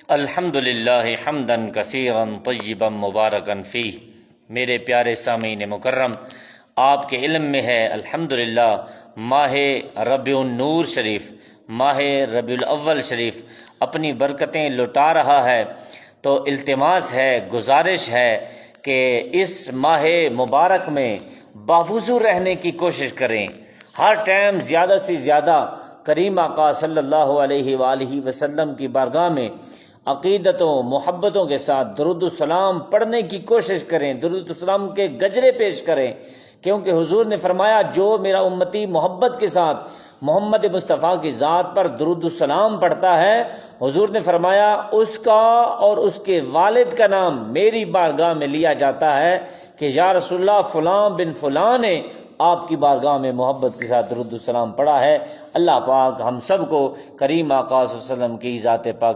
अल्हम्दुलिल्लाह हम्दन कसीरन तय्यबन मुबारकन फ़ीह। मेरे प्यारे सामीन मुकर्रम, आपके इल्म में है अल्हम्दुलिल्लाह माह रबीउन नूर शरीफ, माह रबीउल अव्वल शरीफ अपनी बरकतें लुटा रहा है। तो इल्तिमास है, गुजारिश है कि इस माह मुबारक में बावुज़ू रहने की कोशिश करें। हर टाइम ज़्यादा से ज़्यादा करीम आका सल्लल्लाहु अलैहि वालैहि वसल्लम की बारगाह में अक़ीदतों मोहब्बतों के साथ दुरूद सलाम पढ़ने की कोशिश करें, दुरूद सलाम के गजरे पेश करें, क्योंकि हुजूर ने फरमाया जो मेरा उम्मती मोहब्बत के साथ मोहम्मद मुस्तफ़ा की ज़ात पर दुरूद सलाम पढ़ता है, हुजूर ने फरमाया उसका और उसके वालिद का नाम मेरी बारगाह में लिया जाता है कि या रसूलल्लाह फ़लाँ बिन फ़लाँ ने आपकी बारगाह में मोहब्बत के साथ दुरूद सलाम पढ़ा है। अल्लाह पाक हम सब को करीम आका सल्लल्लाहु अलैहि वसल्लम की ज़ात पाक